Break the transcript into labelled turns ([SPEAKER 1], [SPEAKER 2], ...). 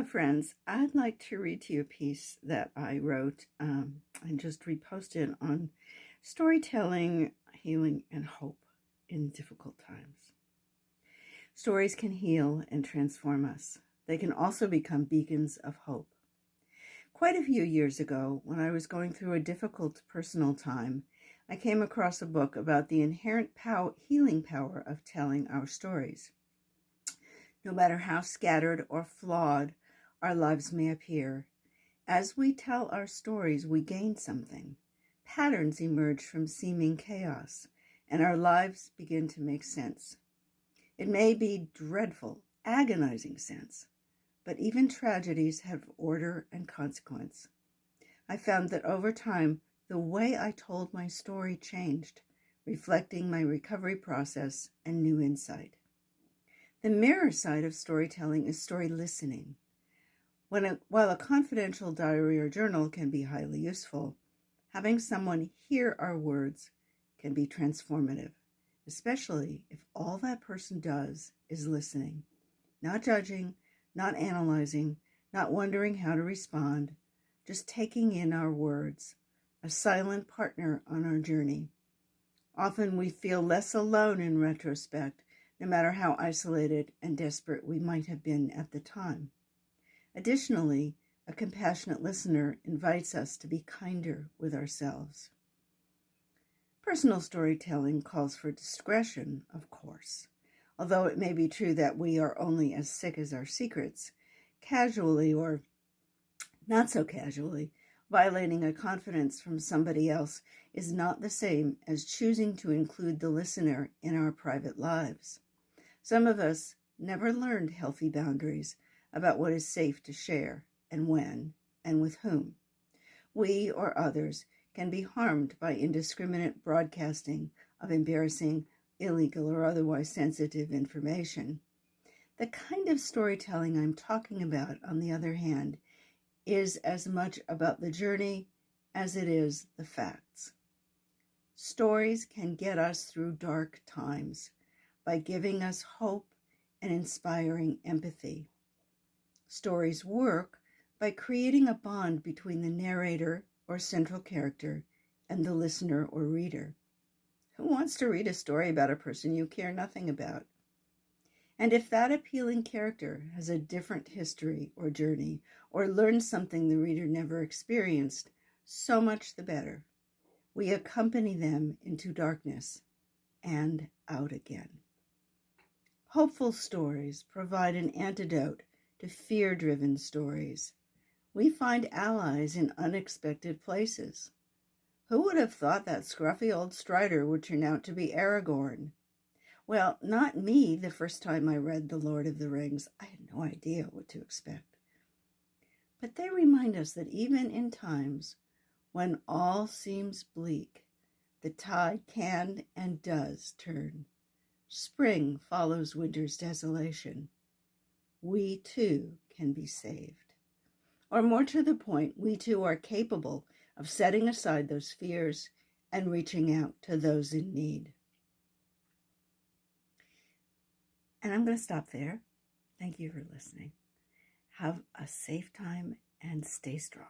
[SPEAKER 1] Hello, friends. I'd like to read to you a piece that I wrote and just reposted on storytelling, healing, and hope in difficult times. Stories can heal and transform us. They can also become beacons of hope. Quite a few years ago, when I was going through a difficult personal time, I came across a book about the inherent healing power of telling our stories. No matter how scattered or flawed our lives may appear, as we tell our stories, we gain something. Patterns emerge from seeming chaos, and our lives begin to make sense. It may be dreadful, agonizing sense, but even tragedies have order and consequence. I found that over time, the way I told my story changed, reflecting my recovery process and new insight. The mirror side of storytelling is story listening. While a confidential diary or journal can be highly useful, having someone hear our words can be transformative, especially if all that person does is listening, not judging, not analyzing, not wondering how to respond, just taking in our words, a silent partner on our journey. Often we feel less alone in retrospect, no matter how isolated and desperate we might have been at the time. Additionally, a compassionate listener invites us to be kinder with ourselves. Personal storytelling calls for discretion, of course. Although it may be true that we are only as sick as our secrets, casually or not so casually, violating a confidence from somebody else is not the same as choosing to include the listener in our private lives. Some of us never learned healthy boundaries about what is safe to share and when and with whom. We or others can be harmed by indiscriminate broadcasting of embarrassing, illegal, or otherwise sensitive information. The kind of storytelling I'm talking about, on the other hand, is as much about the journey as it is the facts. Stories can get us through dark times by giving us hope and inspiring empathy. Stories work by creating a bond between the narrator or central character and the listener or reader. Who wants to read a story about a person you care nothing about? And if that appealing character has a different history or journey, or learns something the reader never experienced, so much the better. We accompany them into darkness and out again. Hopeful stories provide an antidote to fear-driven stories. We find allies in unexpected places. Who would have thought that scruffy old Strider would turn out to be Aragorn? Well, not me the first time I read The Lord of the Rings. I had no idea what to expect. But they remind us that even in times when all seems bleak, the tide can and does turn. Spring follows winter's desolation. We too can be saved. Or more to the point, we too are capable of setting aside those fears and reaching out to those in need. And I'm going to stop there. Thank you for listening. Have a safe time and stay strong.